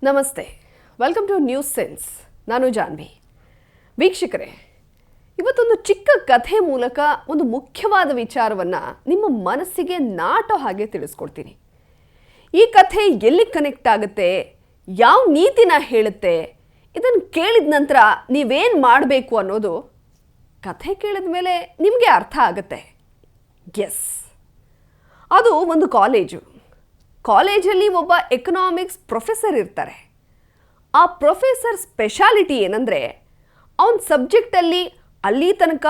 ನಮಸ್ತೆ, welcome two news sense. ನಾನು ಜಾನ್ವಿ. ವೀಕ್ಷಕರೇ, ಇವತ್ತೊಂದು ಚಿಕ್ಕ ಕಥೆ ಮೂಲಕ ಒಂದು ಮುಖ್ಯವಾದ ವಿಚಾರವನ್ನು ನಿಮ್ಮ ಮನಸ್ಸಿಗೆ ನಾಟೋ ಹಾಗೆ ತಿಳಿಸ್ಕೊಡ್ತೀನಿ. ಈ ಕಥೆ ಎಲ್ಲಿ ಕನೆಕ್ಟ್ ಆಗುತ್ತೆ, ಯಾವ ನೀತಿನ ಹೇಳುತ್ತೆ, ಇದನ್ನು ಕೇಳಿದ ನಂತರ ನೀವೇನು ಮಾಡಬೇಕು ಅನ್ನೋದು ಕಥೆ ಕೇಳಿದ ಮೇಲೆ ನಿಮಗೆ ಅರ್ಥ ಆಗುತ್ತೆ. ಎಸ್, ಅದು ಒಂದು ಕಾಲೇಜಲ್ಲಿ ಒಬ್ಬ ಎಕನಾಮಿಕ್ಸ್ ಪ್ರೊಫೆಸರ್ ಇರ್ತಾರೆ. ಆ ಪ್ರೊಫೆಸರ್ ಸ್ಪೆಷಾಲಿಟಿ ಏನಂದರೆ, ಅವನ ಸಬ್ಜೆಕ್ಟಲ್ಲಿ ಅಲ್ಲಿ ತನಕ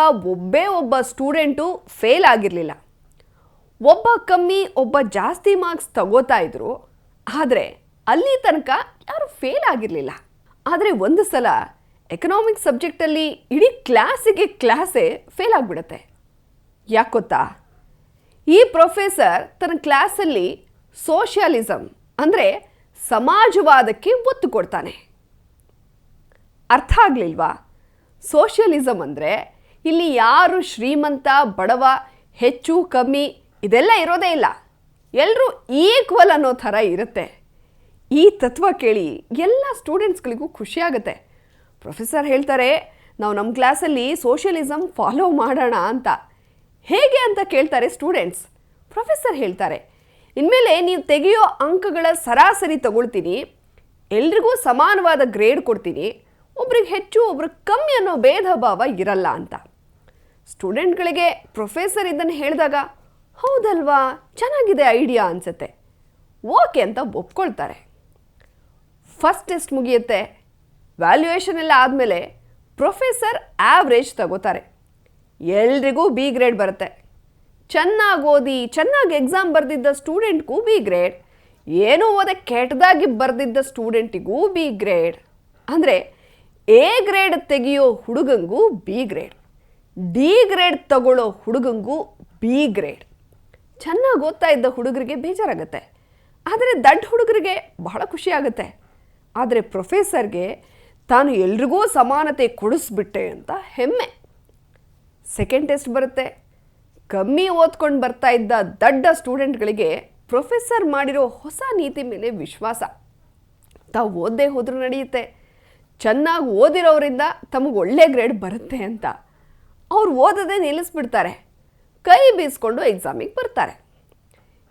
ಒಬ್ಬ ಸ್ಟೂಡೆಂಟು ಫೇಲ್ ಆಗಿರಲಿಲ್ಲ. ಒಬ್ಬ ಕಮ್ಮಿ ಒಬ್ಬ ಜಾಸ್ತಿ ಮಾರ್ಕ್ಸ್ ತಗೋತಾ ಇದ್ರು, ಆದರೆ ಅಲ್ಲಿ ತನಕ ಯಾರು ಫೇಲ್ ಆಗಿರಲಿಲ್ಲ. ಆದರೆ ಒಂದು ಸಲ ಎಕನಾಮಿಕ್ಸ್ ಸಬ್ಜೆಕ್ಟಲ್ಲಿ ಇಡೀ ಕ್ಲಾಸೇ ಫೇಲ್ ಆಗಿಬಿಡುತ್ತೆ. ಯಾಕೆ ಗೊತ್ತಾ? ಈ ಪ್ರೊಫೆಸರ್ ತನ್ನ ಕ್ಲಾಸಲ್ಲಿ ಸೋಷಿಯಲಿಸಮ್ ಅಂದರೆ ಸಮಾಜವಾದಕ್ಕೆ ಒತ್ತು ಕೊಡ್ತಾನೆ. ಅರ್ಥ ಆಗಲಿಲ್ವಾ? ಸೋಷಿಯಲಿಸಮ್ ಅಂದರೆ ಇಲ್ಲಿ ಯಾರು ಶ್ರೀಮಂತ ಬಡವ ಹೆಚ್ಚು ಕಮ್ಮಿ ಇದೆಲ್ಲ ಇರೋದೇ ಇಲ್ಲ, ಎಲ್ಲರೂ ಈಕ್ವಲ್ ಅನ್ನೋ ಥರ ಇರುತ್ತೆ. ಈ ತತ್ವ ಕೇಳಿ ಎಲ್ಲ ಸ್ಟೂಡೆಂಟ್ಸ್ಗಳಿಗೂ ಖುಷಿಯಾಗುತ್ತೆ. ಪ್ರೊಫೆಸರ್ ಹೇಳ್ತಾರೆ, ನಾವು ನಮ್ಮ ಕ್ಲಾಸಲ್ಲಿ ಸೋಷಿಯಲಿಸಮ್ ಫಾಲೋ ಮಾಡೋಣ ಅಂತ. ಹೇಗೆ ಅಂತ ಕೇಳ್ತಾರೆ ಸ್ಟೂಡೆಂಟ್ಸ್. ಪ್ರೊಫೆಸರ್ ಹೇಳ್ತಾರೆ, ಇನ್ಮೇಲೆ ನೀವು ತೆಗೆಯೋ ಅಂಕಗಳ ಸರಾಸರಿ ತಗೊಳ್ತೀನಿ, ಎಲ್ರಿಗೂ ಸಮಾನವಾದ ಗ್ರೇಡ್ ಕೊಡ್ತೀನಿ, ಒಬ್ರಿಗೆ ಹೆಚ್ಚು ಒಬ್ರಿಗೆ ಕಮ್ಮಿ ಅನ್ನೋ ಭೇದ ಭಾವ ಇರಲ್ಲ ಅಂತ. ಸ್ಟೂಡೆಂಟ್ಗಳಿಗೆ ಪ್ರೊಫೆಸರ್ ಇದನ್ನು ಹೇಳಿದಾಗ ಹೌದಲ್ವಾ, ಚೆನ್ನಾಗಿದೆ ಐಡಿಯಾ ಅನಿಸುತ್ತೆ, ಓಕೆ ಅಂತ ಒಪ್ಕೊಳ್ತಾರೆ. ಫಸ್ಟ್ ಟೆಸ್ಟ್ ಮುಗಿಯುತ್ತೆ. ವ್ಯಾಲ್ಯೂಯೇಷನ್ ಎಲ್ಲ ಆದಮೇಲೆ ಪ್ರೊಫೆಸರ್ ಆವ್ರೇಜ್ ತಗೋತಾರೆ. ಎಲ್ರಿಗೂ ಬಿ ಗ್ರೇಡ್ ಬರುತ್ತೆ. ಚೆನ್ನಾಗಿ ಓದಿ ಚೆನ್ನಾಗಿ ಎಕ್ಸಾಮ್ ಬರೆದಿದ್ದ ಸ್ಟೂಡೆಂಟ್ಗೂ ಬಿ ಗ್ರೇಡ್, ಏನೂ ಓದೆ ಕೆಟ್ಟದಾಗಿ ಬರೆದಿದ್ದ ಸ್ಟೂಡೆಂಟಿಗೂ ಬಿ ಗ್ರೇಡ್. ಅಂದರೆ ಎ ಗ್ರೇಡ್ ತೆಗೆಯೋ ಹುಡುಗಂಗೂ ಬಿ ಗ್ರೇಡ್, ಡಿ ಗ್ರೇಡ್ ತಗೊಳ್ಳೋ ಹುಡುಗಂಗೂ ಬಿ ಗ್ರೇಡ್. ಚೆನ್ನಾಗಿ ಓದ್ತಾ ಇದ್ದ ಹುಡುಗರಿಗೆ ಬೇಜಾರಾಗುತ್ತೆ, ಆದರೆ ದಡ್ಡ ಹುಡುಗರಿಗೆ ಬಹಳ ಖುಷಿಯಾಗುತ್ತೆ. ಆದರೆ ಪ್ರೊಫೆಸರ್ಗೆ ತಾನು ಎಲ್ರಿಗೂ ಸಮಾನತೆ ಕೊಡಿಸ್ಬಿಟ್ಟೆ ಅಂತ ಹೆಮ್ಮೆ. ಸೆಕೆಂಡ್ ಟೆಸ್ಟ್ ಬರುತ್ತೆ. ಕಮ್ಮಿ ಓದ್ಕೊಂಡು ಬರ್ತಾ ಇದ್ದ ದಡ್ಡ ಸ್ಟೂಡೆಂಟ್ಗಳಿಗೆ ಪ್ರೊಫೆಸರ್ ಮಾಡಿರೋ ಹೊಸ ನೀತಿ ಮೇಲೆ ವಿಶ್ವಾಸ. ತಾವು ಓದದೇ ಹೋದರೂ ನಡೆಯುತ್ತೆ, ಚೆನ್ನಾಗಿ ಓದಿರೋರಿಂದ ತಮಗೆ ಒಳ್ಳೆ ಗ್ರೇಡ್ ಬರುತ್ತೆ ಅಂತ ಅವ್ರು ಓದೋದೇ ನಿಲ್ಲಿಸ್ಬಿಡ್ತಾರೆ. ಕೈ ಬೀಸ್ಕೊಂಡು ಎಕ್ಸಾಮಿಗೆ ಬರ್ತಾರೆ.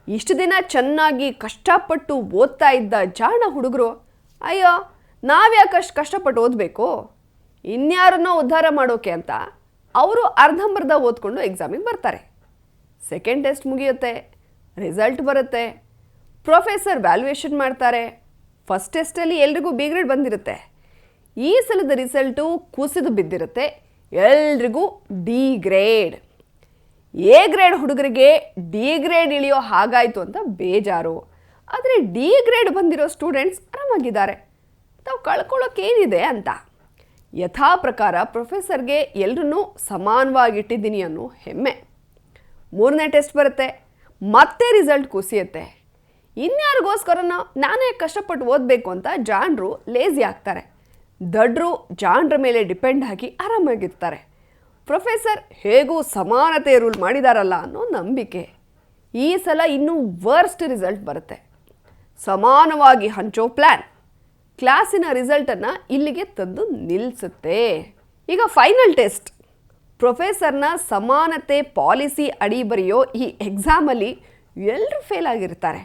ಇಷ್ಟು ದಿನ ಚೆನ್ನಾಗಿ ಕಷ್ಟಪಟ್ಟು ಓದ್ತಾ ಇದ್ದ ಜಾಣ ಹುಡುಗರು, ಅಯ್ಯೋ ನಾವ್ಯಾಕಷ್ಟು ಕಷ್ಟಪಟ್ಟು ಓದಬೇಕು, ಇನ್ಯಾರನ್ನೋ ಉದ್ಧಾರ ಮಾಡೋಕೆ ಅಂತ ಅವರು ಅರ್ಧಂಬರ್ಧ ಓದ್ಕೊಂಡು ಎಕ್ಸಾಮಿಗೆ ಬರ್ತಾರೆ. ಸೆಕೆಂಡ್ ಟೆಸ್ಟ್ ಮುಗಿಯುತ್ತೆ, ರಿಸಲ್ಟ್ ಬರುತ್ತೆ. ಪ್ರೊಫೆಸರ್ ವ್ಯಾಲ್ಯೂಯೇಷನ್ ಮಾಡ್ತಾರೆ. ಫಸ್ಟ್ ಟೆಸ್ಟಲ್ಲಿ ಎಲ್ರಿಗೂ ಬಿ ಗ್ರೇಡ್ ಬಂದಿರುತ್ತೆ. ಈ ಸಲದ ರಿಸಲ್ಟು ಕುಸಿದು ಬಿದ್ದಿರುತ್ತೆ, ಎಲ್ರಿಗೂ ಡಿ ಗ್ರೇಡ್. ಎ ಗ್ರೇಡ್ ಹುಡುಗರಿಗೆ ಡಿ ಗ್ರೇಡ್ ಇಳಿಯೋ ಹಾಗಾಯಿತು ಅಂತ ಬೇಜಾರು. ಆದರೆ ಡಿ ಗ್ರೇಡ್ ಬಂದಿರೋ ಸ್ಟೂಡೆಂಟ್ಸ್ ಆರಾಮಾಗಿದ್ದಾರೆ, ತಾವು ಕಳ್ಕೊಳ್ಳೋಕ್ಕೇನಿದೆ ಅಂತ. ಯಥಾ ಪ್ರಕಾರ ಪ್ರೊಫೆಸರ್ಗೆ ಎಲ್ಲರನ್ನೂ ಸಮಾನವಾಗಿಟ್ಟಿದ್ದೀನಿ ಅನ್ನೋ ಹೆಮ್ಮೆ. ಮೂರನೇ ಟೆಸ್ಟ್ ಬರುತ್ತೆ, ಮತ್ತೆ ರಿಸಲ್ಟ್ ಕುಸಿಯುತ್ತೆ. ಇನ್ಯಾರಿಗೋಸ್ಕರನೋ ನಾನೇ ಕಷ್ಟಪಟ್ಟು ಓದಬೇಕು ಅಂತ ಜಾಣರು ಲೇಜಿ ಆಗ್ತಾರೆ. ದಡ್ರು ಜಾಣರ ಮೇಲೆ ಡಿಪೆಂಡ್ ಆಗಿ ಆರಾಮಾಗಿರ್ತಾರೆ. ಪ್ರೊಫೆಸರ್ ಹೇಗೂ ಸಮಾನತೆ ರೂಲ್ ಮಾಡಿದಾರಲ್ಲ ಅನ್ನೋ ನಂಬಿಕೆ. ಈ ಸಲ ಇನ್ನೂ ವರ್ಸ್ಟ್ ರಿಸಲ್ಟ್ ಬರುತ್ತೆ. ಸಮಾನವಾಗಿ ಹಂಚೋ ಪ್ಲ್ಯಾನ್ ಕ್ಲಾಸಿನ ರಿಸಲ್ಟನ್ನು ಇಲ್ಲಿಗೆ ತಂದು ನಿಲ್ಲಿಸುತ್ತೆ. ಈಗ ಫೈನಲ್ ಟೆಸ್ಟ್. ಪ್ರೊಫೆಸರ್ನ ಸಮಾನತೆ ಪಾಲಿಸಿ ಅಡಿ ಬರೆಯೋ ಈ ಎಕ್ಸಾಮಲ್ಲಿ ಎಲ್ಲರೂ ಫೇಲ್ ಆಗಿರ್ತಾರೆ.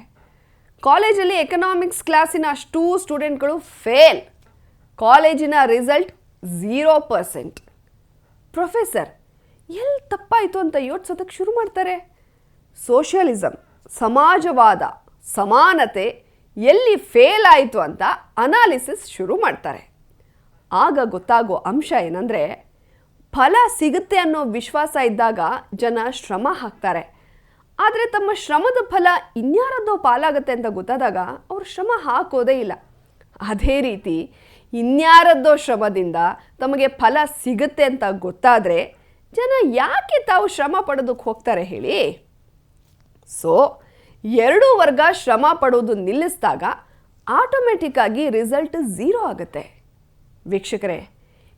ಕಾಲೇಜಲ್ಲಿ ಎಕನಾಮಿಕ್ಸ್ ಕ್ಲಾಸಿನ ಅಷ್ಟೂ ಸ್ಟೂಡೆಂಟ್ಗಳು ಫೇಲ್. ಕಾಲೇಜಿನ ರಿಸಲ್ಟ್ 0%. ಪ್ರೊಫೆಸರ್ ಎಲ್ಲಿ ತಪ್ಪಾಯಿತು ಅಂತ ಯೋಚಿಸೋದಕ್ಕೆ ಶುರು ಮಾಡ್ತಾರೆ. ಸೋಷಿಯಲಿಸಮ್, ಸಮಾಜವಾದ, ಸಮಾನತೆ ಎಲ್ಲಿ ಫೇಲ್ ಆಯಿತು ಅಂತ ಅನಾಲಿಸಿಸ್ ಶುರು ಮಾಡ್ತಾರೆ. ಆಗ ಗೊತ್ತಾಗೋ ಅಂಶ ಏನಂದರೆ, ಫಲ ಸಿಗುತ್ತೆ ಅನ್ನೋ ವಿಶ್ವಾಸ ಇದ್ದಾಗ ಜನ ಶ್ರಮ ಹಾಕ್ತಾರೆ. ಆದರೆ ತಮ್ಮ ಶ್ರಮದ ಫಲ ಇನ್ಯಾರದ್ದೋ ಪಾಲಾಗುತ್ತೆ ಅಂತ ಗೊತ್ತಾದಾಗ ಅವರು ಶ್ರಮ ಹಾಕೋದೇ ಇಲ್ಲ. ಅದೇ ರೀತಿ ಇನ್ಯಾರದ್ದೋ ಶ್ರಮದಿಂದ ತಮಗೆ ಫಲ ಸಿಗುತ್ತೆ ಅಂತ ಗೊತ್ತಾದರೆ ಜನ ಯಾಕೆ ತಾವು ಶ್ರಮ ಪಡೋದಕ್ಕೆ ಹೋಗ್ತಾರೆ ಹೇಳಿ? ಸೊ ಎರಡೂ ವರ್ಗ ಶ್ರಮ ಪಡೋದು ನಿಲ್ಲಿಸಿದಾಗ ಆಟೋಮೆಟಿಕ್ಕಾಗಿ ರಿಸಲ್ಟ್ 0 ಆಗುತ್ತೆ. ವೀಕ್ಷಕರೇ,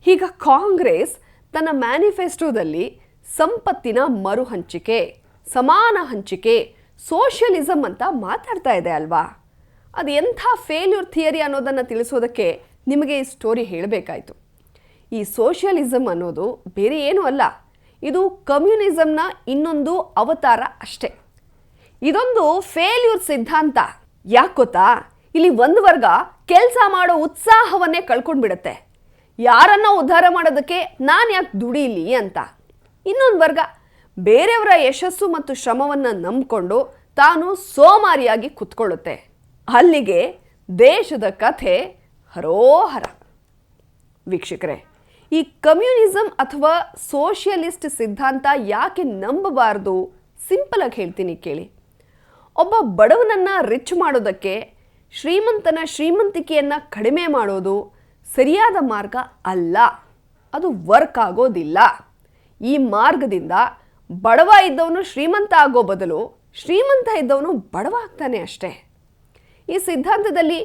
ಈಗ ಕಾಂಗ್ರೆಸ್ ತನ್ನ ಮ್ಯಾನಿಫೆಸ್ಟೋದಲ್ಲಿ ಸಂಪತ್ತಿನ ಮರು ಹಂಚಿಕೆ, ಸಮಾನ ಹಂಚಿಕೆ, ಸೋಷಿಯಲಿಸಮ್ ಅಂತ ಮಾತಾಡ್ತಾ ಇದೆ ಅಲ್ವಾ? ಅದು ಎಂಥ ಫೇಲ್ಯೂರ್ ಥಿಯರಿ ಅನ್ನೋದನ್ನು ತಿಳಿಸೋದಕ್ಕೆ ನಿಮಗೆ ಈ ಸ್ಟೋರಿ ಹೇಳಬೇಕಾಯಿತು. ಈ ಸೋಷಿಯಲಿಸಮ್ ಅನ್ನೋದು ಬೇರೆ ಏನೂ ಅಲ್ಲ, ಇದು ಕಮ್ಯುನಿಸಮ್ನ ಇನ್ನೊಂದು ಅವತಾರ ಅಷ್ಟೇ. ಇದೊಂದು ಫೇಲ್ಯೂರ್ ಸಿದ್ಧಾಂತ. ಯಾಕೆ ಗೊತ್ತಾ? ಇಲ್ಲಿ ಒಂದು ವರ್ಗ ಕೆಲಸ ಮಾಡೋ ಉತ್ಸಾಹವನ್ನೇ ಕಳ್ಕೊಂಡ್ಬಿಡುತ್ತೆ. ಯಾರನ್ನ ಉದ್ಧಾರ ಮಾಡೋದಕ್ಕೆ ನಾನು ಯಾಕೆ ದುಡೀಲಿ ಅಂತ. ಇನ್ನೊಂದು ವರ್ಗ ಬೇರೆಯವರ ಯಶಸ್ಸು ಮತ್ತು ಶ್ರಮವನ್ನು ನಂಬಿಕೊಂಡು ತಾನು ಸೋಮಾರಿಯಾಗಿ ಕುತ್ಕೊಳ್ಳುತ್ತೆ. ಅಲ್ಲಿಗೆ ದೇಶದ ಕಥೆ ಹರೋಹರ. ವೀಕ್ಷಕರೇ, ಈ ಕಮ್ಯುನಿಸಮ್ ಅಥವಾ ಸೋಷಿಯಲಿಸ್ಟ್ ಸಿದ್ಧಾಂತ ಯಾಕೆ ನಂಬಬಾರ್ದು? ಸಿಂಪಲ್ ಆಗಿ ಹೇಳ್ತೀನಿ ಕೇಳಿ. ಒಬ್ಬ ಬಡವನನ್ನು ರಿಚ್ ಮಾಡೋದಕ್ಕೆ ಶ್ರೀಮಂತನ ಶ್ರೀಮಂತಿಕೆಯನ್ನು ಕಡಿಮೆ ಮಾಡೋದು ಸರಿಯಾದ ಮಾರ್ಗ ಅಲ್ಲ. ಅದು ವರ್ಕ್ ಆಗೋದಿಲ್ಲ. ಈ ಮಾರ್ಗದಿಂದ ಬಡವ ಇದ್ದವನು ಶ್ರೀಮಂತ ಆಗೋ ಬದಲು ಶ್ರೀಮಂತ ಇದ್ದವನು ಬಡವ ಆಗ್ತಾನೆ ಅಷ್ಟೇ. ಈ ಸಿದ್ಧಾಂತದಲ್ಲಿ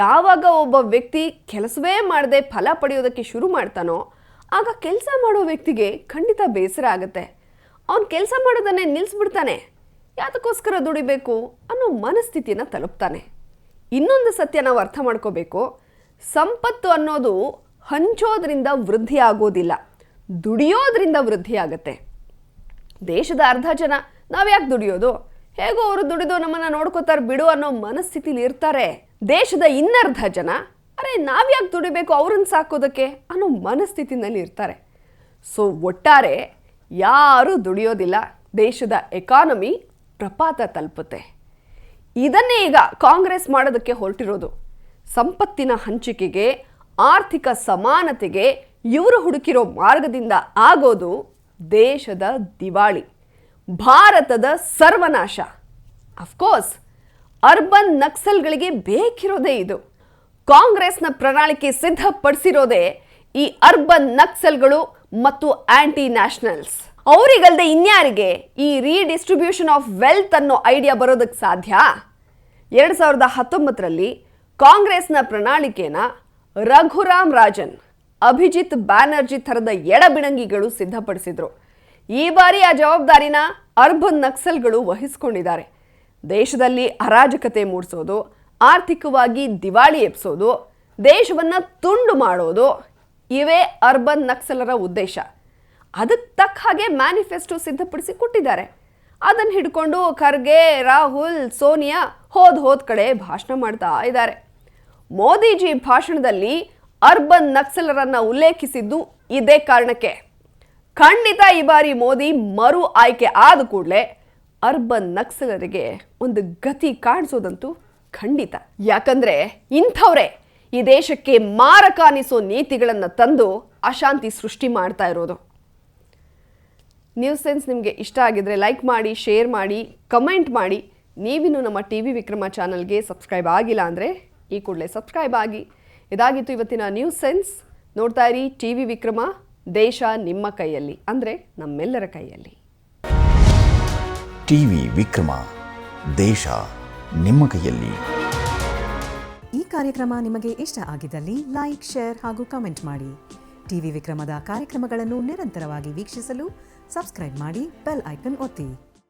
ಯಾವಾಗ ಒಬ್ಬ ವ್ಯಕ್ತಿ ಕೆಲಸವೇ ಮಾಡದೆ ಫಲ ಪಡೆಯೋದಕ್ಕೆ ಶುರು ಮಾಡ್ತಾನೋ ಆಗ ಕೆಲಸ ಮಾಡೋ ವ್ಯಕ್ತಿಗೆ ಖಂಡಿತ ಬೇಸರ ಆಗುತ್ತೆ. ಅವನು ಕೆಲಸ ಮಾಡೋದನ್ನೇ ನಿಲ್ಲಿಸ್ಬಿಡ್ತಾನೆ. ಯಾತಕ್ಕೋಸ್ಕರ ದುಡಿಬೇಕು ಅನ್ನೋ ಮನಸ್ಥಿತಿಯನ್ನು ತಲುಪ್ತಾನೆ. ಇನ್ನೊಂದು ಸತ್ಯ ನಾವು ಅರ್ಥ ಮಾಡ್ಕೋಬೇಕು. ಸಂಪತ್ತು ಅನ್ನೋದು ಹಂಚೋದ್ರಿಂದ ವೃದ್ಧಿ ಆಗೋದಿಲ್ಲ, ದುಡಿಯೋದ್ರಿಂದ ವೃದ್ಧಿ ಆಗುತ್ತೆ. ದೇಶದ ಅರ್ಧ ಜನ ನಾವು ಯಾಕೆ ದುಡಿಯೋದು, ಹೇಗೋ ಅವರು ದುಡಿದು ನಮ್ಮನ್ನು ನೋಡ್ಕೋತಾರೆ ಬಿಡು ಅನ್ನೋ ಮನಸ್ಥಿತಿಲಿ ಇರ್ತಾರೆ. ದೇಶದ ಇನ್ನರ್ಧ ಜನ ಅರೆ ನಾವ್ಯಾಕೆ ದುಡಿಬೇಕು ಅವ್ರನ್ನ ಸಾಕೋದಕ್ಕೆ ಅನ್ನೋ ಮನಸ್ಥಿತಿನಲ್ಲಿ ಇರ್ತಾರೆ. ಸೊ ಒಟ್ಟಾರೆ ಯಾರೂ ದುಡಿಯೋದಿಲ್ಲ, ದೇಶದ ಎಕಾನಮಿ ಪ್ರಪಾತ ತಲುಪುತ್ತೆ. ಇದನ್ನೇ ಈಗ ಕಾಂಗ್ರೆಸ್ ಮಾಡೋದಕ್ಕೆ ಹೊರಟಿರೋದು. ಸಂಪತ್ತಿನ ಹಂಚಿಕೆಗೆ, ಆರ್ಥಿಕ ಸಮಾನತೆಗೆ ಇವರು ಹುಡುಕಿರೋ ಮಾರ್ಗದಿಂದ ಆಗೋದು ದೇಶದ ದಿವಾಳಿ, ಭಾರತದ ಸರ್ವನಾಶ. ಅಫ್ಕೋರ್ಸ್ ಅರ್ಬನ್ ನಕ್ಸಲ್ಗಳಿಗೆ ಬೇಕಿರೋದೇ ಇದು. ಕಾಂಗ್ರೆಸ್ನ ಪ್ರಣಾಳಿಕೆ ಸಿದ್ಧಪಡಿಸಿರೋದೇ ಈ ಅರ್ಬನ್ ನಕ್ಸಲ್ಗಳು ಮತ್ತು ಆಂಟಿ ನ್ಯಾಷನಲ್ಸ್. ಅವರಿಗಲ್ಲದೆ ಇನ್ಯಾರಿಗೆ ಈ ರೀಡಿಸ್ಟ್ರಿಬ್ಯೂಷನ್ ಆಫ್ ವೆಲ್ತ್ ಅನ್ನೋ ಐಡಿಯಾ ಬರೋದಕ್ಕೆ ಸಾಧ್ಯ? 2019ರಲ್ಲಿ ಕಾಂಗ್ರೆಸ್ನ ಪ್ರಣಾಳಿಕೆನ ರಘುರಾಮ್ ರಾಜನ್, ಅಭಿಜಿತ್ ಬ್ಯಾನರ್ಜಿ ಥರದ ಎಡಬಿಣಂಗಿಗಳು ಸಿದ್ಧಪಡಿಸಿದ್ರು. ಈ ಬಾರಿ ಆ ಜವಾಬ್ದಾರಿನ ಅರ್ಬನ್ ನಕ್ಸಲ್ಗಳು ವಹಿಸ್ಕೊಂಡಿದ್ದಾರೆ. ದೇಶದಲ್ಲಿ ಅರಾಜಕತೆ ಮೂಡಿಸೋದು, ಆರ್ಥಿಕವಾಗಿ ದಿವಾಳಿ ಎಬ್ಸೋದು, ದೇಶವನ್ನು ತುಂಡು ಮಾಡೋದು ಇವೇ ಅರ್ಬನ್ ನಕ್ಸಲರ ಉದ್ದೇಶ. ಅದಕ್ಕೆ ತಕ್ಕ ಹಾಗೆ ಮ್ಯಾನಿಫೆಸ್ಟೋ ಸಿದ್ಧಪಡಿಸಿ ಕೊಟ್ಟಿದ್ದಾರೆ. ಅದನ್ನು ಹಿಡ್ಕೊಂಡು ಖರ್ಗೆ, ರಾಹುಲ್, ಸೋನಿಯಾ ಹೋದ ಕಡೆ ಭಾಷಣ ಮಾಡ್ತಾ ಇದ್ದಾರೆ. ಮೋದಿಜಿ ಭಾಷಣದಲ್ಲಿ ಅರ್ಬನ್ ನಕ್ಸಲರನ್ನು ಉಲ್ಲೇಖಿಸಿದ್ದು ಇದೇ ಕಾರಣಕ್ಕೆ. ಖಂಡಿತ ಈ ಬಾರಿ ಮೋದಿ ಮರು ಆಯ್ಕೆ ಆದ ಕೂಡಲೇ ಅರ್ಬನ್ ನಕ್ಸಲರಿಗೆ ಒಂದು ಗತಿ ಕಾಣಿಸೋದಂತೂ ಖಂಡಿತ. ಯಾಕಂದ್ರೆ ಇಂಥವ್ರೆ ಈ ದೇಶಕ್ಕೆ ಮಾರಕ ಅನಿಸೋ ನೀತಿಗಳನ್ನು ತಂದು ಅಶಾಂತಿ ಸೃಷ್ಟಿ ಮಾಡ್ತಾ ಇರೋದು. ನ್ಯೂಸ್ ಸೆನ್ಸ್ ನಿಮಗೆ ಇಷ್ಟ ಆಗಿದ್ರೆ ಲೈಕ್ ಮಾಡಿ, ಶೇರ್ ಮಾಡಿ, ಕಮೆಂಟ್ ಮಾಡಿ. ನೀವಿನ್ನೂ ನಮ್ಮ ಟಿವಿ ವಿಕ್ರಮ ಚಾನಲ್ಗೆ ಸಬ್ಸ್ಕ್ರೈಬ್ ಆಗಿಲ್ಲ ಅಂದರೆ ಈ ಕೂಡಲೇ ಸಬ್ಸ್ಕ್ರೈಬ್ ಆಗಿ. ಇದಾಗಿತ್ತು ಇವತ್ತಿನ ನ್ಯೂಸ್ ಸೆನ್ಸ್. ನೋಡ್ತಾ ಇರಿ ಟಿವಿ ವಿಕ್ರಮ. ದೇಶ ನಿಮ್ಮ ಕೈಯಲ್ಲಿ, ಅಂದರೆ ನಮ್ಮೆಲ್ಲರ ಕೈಯಲ್ಲಿ. ಟಿವಿ ವಿಕ್ರಮ, ದೇಶ ನಿಮ್ಮ ಕೈಯಲ್ಲಿ. ಈ ಕಾರ್ಯಕ್ರಮ ನಿಮಗೆ ಇಷ್ಟ ಆಗಿದ್ದಲ್ಲಿ ಲೈಕ್, ಶೇರ್ ಹಾಗೂ ಕಮೆಂಟ್ ಮಾಡಿ. ಟಿವಿ ವಿಕ್ರಮದ ಕಾರ್ಯಕ್ರಮಗಳನ್ನು ನಿರಂತರವಾಗಿ ವೀಕ್ಷಿಸಲು ಸಬ್ಸ್ಕ್ರೈಬ್ ಮಾಡಿ, ಬೆಲ್ ಐಕನ್ ಒತ್ತಿ.